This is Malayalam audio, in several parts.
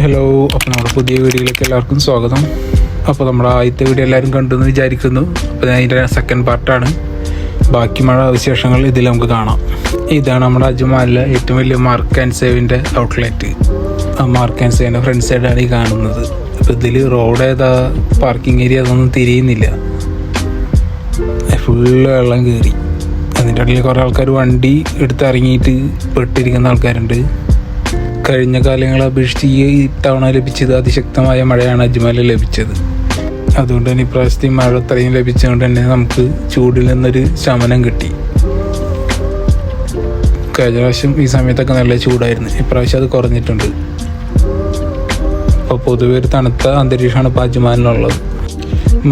ഹലോ, അപ്പോൾ നമ്മുടെ പുതിയ വീഡിയോയിലേക്ക് എല്ലാവർക്കും സ്വാഗതം. അപ്പോൾ നമ്മുടെ ആദ്യത്തെ വീഡിയോ എല്ലാവരും കണ്ടെന്ന് വിചാരിക്കുന്നു. അപ്പോൾ അതിൻ്റെ സെക്കൻഡ് പാർട്ടാണ്. ബാക്കി മഴ വിശേഷങ്ങൾ ഇതിൽ നമുക്ക് കാണാം. ഇതാണ് നമ്മുടെ അജ്മാനിലെ ഏറ്റവും വലിയ മാർക്ക് ആൻഡ് സേവിൻ്റെ ഔട്ട്ലെറ്റ്. ആ മാർക്ക് ആൻഡ് സേവിൻ്റെ ഫ്രണ്ട് സൈഡാണ് ഈ കാണുന്നത്. അപ്പോൾ ഇതിൽ റോഡ് ഏതാ പാർക്കിംഗ് ഏരിയ അതൊന്നും തിരിയുന്നില്ല, ഫുള്ള് വെള്ളം കയറി. അതിൻ്റെ ഇടയിൽ കുറേ ആൾക്കാർ വണ്ടി എടുത്തിറങ്ങിയിട്ട് പെട്ടിരിക്കുന്ന ആൾക്കാരുണ്ട്. കഴിഞ്ഞ കാലങ്ങളെ അപേക്ഷിച്ച് ഈ തവണ ലഭിച്ചത് അതിശക്തമായ മഴയാണ് അജ്മാനിൽ ലഭിച്ചത്. അതുകൊണ്ട് തന്നെ ഇപ്രാവശ്യത്തെ മഴ അത്രയും ലഭിച്ചതുകൊണ്ട് തന്നെ നമുക്ക് ചൂടിൽ നിന്നൊരു ശമനം കിട്ടി. കഴിഞ്ഞ പ്രാവശ്യം ഈ സമയത്തൊക്കെ നല്ല ചൂടായിരുന്നു, ഇപ്രാവശ്യം അത് കുറഞ്ഞിട്ടുണ്ട്. അപ്പോൾ പൊതുവെ ഒരു തണുത്ത അന്തരീക്ഷമാണ് ഇപ്പോൾ അജ്മാനിലുള്ളത്.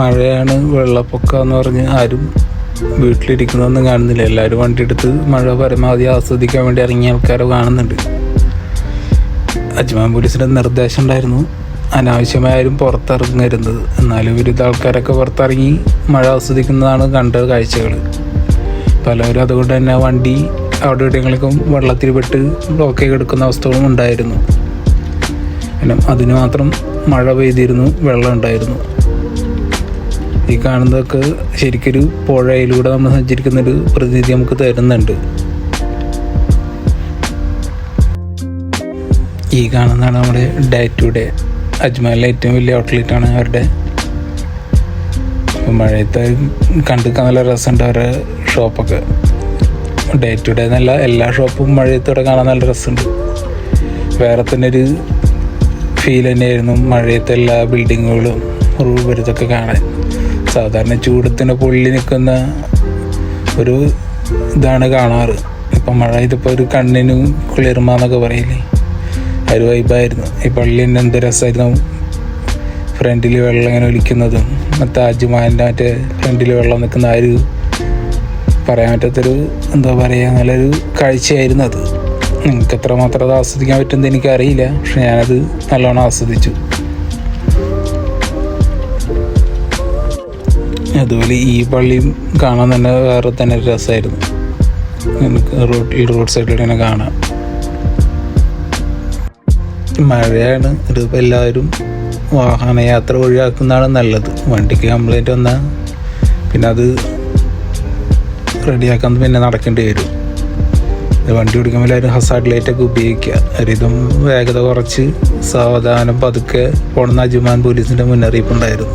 മഴയാണ്, വെള്ളപ്പൊക്കം എന്ന് പറഞ്ഞ് ആരും വീട്ടിലിരിക്കുന്നതൊന്നും കാണുന്നില്ല. എല്ലാവരും വണ്ടി എടുത്ത് മഴ പരമാവധി ആസ്വദിക്കാൻ വേണ്ടി ഇറങ്ങിയ ആൾക്കാരെ കാണുന്നുണ്ട്. അജ്മാൻ പോലീസിൻ്റെ നിർദ്ദേശം ഉണ്ടായിരുന്നു അനാവശ്യമായാലും പുറത്തിറങ്ങരുത്. എന്നാലും വിവിധ ആൾക്കാരൊക്കെ പുറത്തിറങ്ങി മഴ ആസ്വദിക്കുന്നതാണ് കണ്ട കാഴ്ചകൾ. പലരും അതുകൊണ്ട് തന്നെ വണ്ടി അവിടെ ഇവിടെയെങ്കിലും വെള്ളത്തിൽ പെട്ട് ബ്ലോക്ക് എടുക്കുന്ന അവസ്ഥകളും ഉണ്ടായിരുന്നു. പിന്നെ അതിന് മാത്രം മഴ പെയ്തിരുന്നു, വെള്ളം ഉണ്ടായിരുന്നു. ഈ കാണുന്നതൊക്കെ ശരിക്കൊരു പുഴയിലൂടെ നമ്മൾ സഞ്ചരിക്കുന്നൊരു പ്രതീതി നമുക്ക് തരുന്നുണ്ട്. ഈ കാണുന്നതാണ് നമ്മുടെ ഡേ ടു ഡേ. അജ്മാനിലെ ഏറ്റവും വലിയ ഔട്ട്ലെറ്റാണ് അവരുടെ. മഴയത്ത് കണ്ടിരിക്കാൻ നല്ല രസമുണ്ട് അവരുടെ ഷോപ്പൊക്കെ. ഡേ ടു ഡേ എന്നല്ല, എല്ലാ ഷോപ്പും മഴയത്തോടെ കാണാൻ നല്ല രസമുണ്ട്. വേറെ തന്നെ ഒരു ഫീൽ തന്നെയായിരുന്നു മഴയത്തെ എല്ലാ ബിൽഡിങ്ങുകളും ഇതൊക്കെ കാണാൻ. സാധാരണ ചൂടത്തിന് പൊള്ളി നിൽക്കുന്ന ഒരു ഇതാണ് കാണാറ്. ഇപ്പം മഴ ഇതിപ്പോൾ ഒരു കണ്ണിന് കുളിർമ എന്നൊക്കെ പറയില്ലേ, ഒരു വൈബായിരുന്നു. ഈ പള്ളി തന്നെ എന്ത് രസമായിരുന്നു. ഫ്രണ്ടിൽ വെള്ളം ഇങ്ങനെ ഒലിക്കുന്നതും അജ്മാൻ്റെ മറ്റേ ഫ്രണ്ടിൽ വെള്ളം നിൽക്കുന്ന ആ ഒരു പറയാൻ പറ്റാത്തൊരു എന്താ പറയുക, നല്ലൊരു കാഴ്ചയായിരുന്നു അത്. എനിക്ക് എത്രമാത്രം അത് ആസ്വദിക്കാൻ പറ്റുമെന്ന് എനിക്കറിയില്ല, പക്ഷെ ഞാനത് നല്ലോണം ആസ്വദിച്ചു. അതുപോലെ ഈ പള്ളിയും കാണാൻ തന്നെ വേറെ തന്നെ ഒരു രസമായിരുന്നു. എനിക്ക് റോഡ് സൈഡിൽ തന്നെ കാണാം. മഴയാണ്, ഇതിപ്പോൾ എല്ലാവരും വാഹനയാത്ര ഒഴിവാക്കുന്നതാണ് നല്ലത്. വണ്ടിക്ക് കംപ്ലൈൻറ്റ് വന്നാൽ പിന്നെ അത് റെഡിയാക്കാൻ പിന്നെ നടക്കേണ്ടി വരും. വണ്ടി ഓടിക്കുമ്പോൾ എല്ലാവരും ഹസാർഡ് ലൈറ്റൊക്കെ ഉപയോഗിക്കുക. ഒരിതും വേഗത കുറച്ച് സാവധാനം പതുക്കെ പോണെന്ന് അജ്മാൻ പോലീസിൻ്റെ മുന്നറിയിപ്പുണ്ടായിരുന്നു.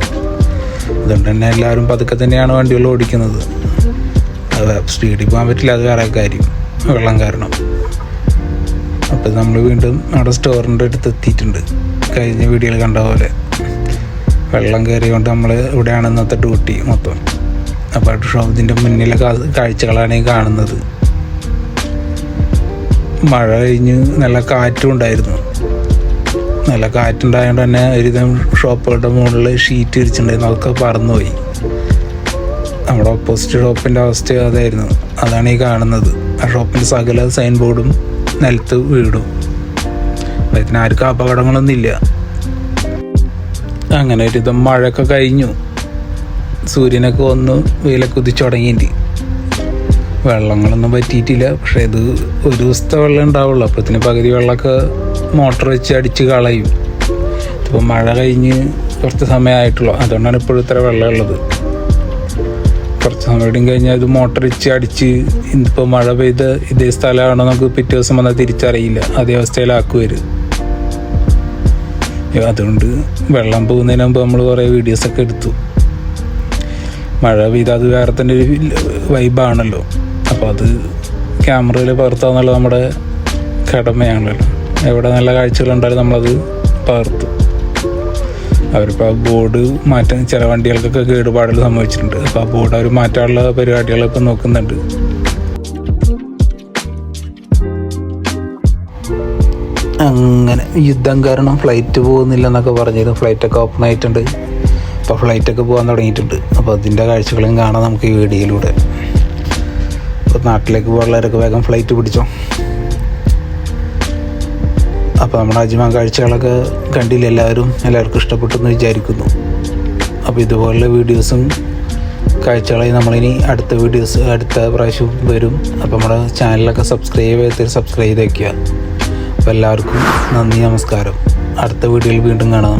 അതുകൊണ്ട് തന്നെ എല്ലാവരും പതുക്കെ തന്നെയാണ് വണ്ടികൾ ഓടിക്കുന്നത്. സ്പീഡിൽ പോകാൻ പറ്റില്ല, അത് വേറെ കാര്യം, വെള്ളം കാരണം. അപ്പോൾ നമ്മൾ വീണ്ടും നമ്മുടെ സ്റ്റോറിൻ്റെ അടുത്ത് എത്തിയിട്ടുണ്ട്. കഴിഞ്ഞ വീഡിയോയിൽ കണ്ട പോലെ വെള്ളം കയറിയോണ്ട് നമ്മൾ ഇവിടെയാണ് ഇന്നത്തെ ഡ്യൂട്ടി മൊത്തം. അപ്പോൾ ഷോപ്പിൻ്റെ മുന്നിലെ കാഴ്ചകളാണ് ഈ കാണുന്നത്. മഴ കഴിഞ്ഞ് നല്ല കാറ്റും ഉണ്ടായിരുന്നു. നല്ല കാറ്റുണ്ടായതുകൊണ്ട് തന്നെ ഒരുവിധം ഷോപ്പുകളുടെ മുകളിൽ ഷീറ്റ് വിരിച്ചിട്ടുണ്ടായിരുന്നു, അതൊക്കെ പറന്നുപോയി. നമ്മുടെ ഓപ്പോസിറ്റ് ഷോപ്പിൻ്റെ അവസ്ഥ അതായിരുന്നു. അതാണ് ഈ കാണുന്നത്. ആ ഷോപ്പിൻ്റെ സകല സൈൻ ബോർഡും നിലത്ത് വീടും. അതിന് ആർക്കും അപകടങ്ങളൊന്നുമില്ല. അങ്ങനെ ഒരുവിധം മഴയൊക്കെ കഴിഞ്ഞു. സൂര്യനൊക്കെ വന്ന് വെയിലൊക്കെ ഉദിച്ചു തുടങ്ങിയിട്ട് വെള്ളങ്ങളൊന്നും പറ്റിയിട്ടില്ല. പക്ഷേ ഇത് ഒരു ദിവസത്തെ വെള്ളം ഉണ്ടാവുള്ളൂ. അപ്പോഴത്തേന് പകുതി വെള്ളമൊക്കെ മോട്ടർ വെച്ച് അടിച്ച് കളയും. ഇതിപ്പോൾ മഴ കഴിഞ്ഞ് കുറച്ച് സമയമായിട്ടുള്ളൂ, അതുകൊണ്ടാണ് ഇപ്പോഴും ഇത്ര വെള്ളമുള്ളത്. കുറച്ച് സമയം കഴിഞ്ഞാൽ ഇത് മോട്ടർ വെച്ച് അടിച്ച് ഇതിപ്പോൾ മഴ പെയ്ത് ഇതേ സ്ഥലമാണോ നമുക്ക് പിറ്റേ ദിവസം വന്നാൽ തിരിച്ചറിയില്ല, അതേ അവസ്ഥയിലാക്കുവരും. അതുകൊണ്ട് വെള്ളം പോകുന്നതിന് മുമ്പ് നമ്മൾ കുറേ വീഡിയോസൊക്കെ എടുത്തു. മഴ പെയ്ത് അത് വേറെ തന്നെ ഒരു വൈബാണല്ലോ. അപ്പോൾ അത് ക്യാമറയിൽ പകർത്താന്നുള്ളത് നമ്മുടെ കടമയാണല്ലോ. എവിടെ നല്ല കാഴ്ചകളുണ്ടായാലും നമ്മളത് പകർത്തു. അവരിപ്പോൾ ആ ബോർഡ് മാറ്റാൻ ചില വണ്ടികൾക്കൊക്കെ കേടുപാടുകൾ സംഭവിച്ചിട്ടുണ്ട്. അപ്പോൾ ആ ബോർഡ് അവർ മാറ്റാനുള്ള പരിപാടികളൊക്കെ നോക്കുന്നുണ്ട്. അങ്ങനെ യുദ്ധം കാരണം ഫ്ലൈറ്റ് പോകുന്നില്ല എന്നൊക്കെ പറഞ്ഞിരുന്നു. ഫ്ലൈറ്റൊക്കെ ഓപ്പൺ ആയിട്ടുണ്ട്. അപ്പോൾ ഫ്ലൈറ്റൊക്കെ പോകാൻ തുടങ്ങിയിട്ടുണ്ട്. അപ്പോൾ അതിൻ്റെ കാഴ്ചകളും കാണാം നമുക്ക് ഈ വീഡിയോയിലൂടെ. അപ്പോൾ നാട്ടിലേക്ക് പോകുന്നവരൊക്കെ വേഗം ഫ്ലൈറ്റ് പിടിച്ചോ. അപ്പോൾ നമ്മുടെ അജ്മാൻ കാഴ്ചകളൊക്കെ കണ്ടില്ല എല്ലാവർക്കും ഇഷ്ടപ്പെട്ടെന്ന് വിചാരിക്കുന്നു. അപ്പോൾ ഇതുപോലുള്ള വീഡിയോസും കാഴ്ചകളായി നമ്മളിനി അടുത്ത പ്രാവശ്യം വരും. അപ്പോൾ നമ്മുടെ ചാനലൊക്കെ സബ്സ്ക്രൈബ് ചെയ്ത് വയ്ക്കുക. അപ്പോൾ എല്ലാവർക്കും നന്ദി, നമസ്കാരം. അടുത്ത വീഡിയോയിൽ വീണ്ടും കാണാം.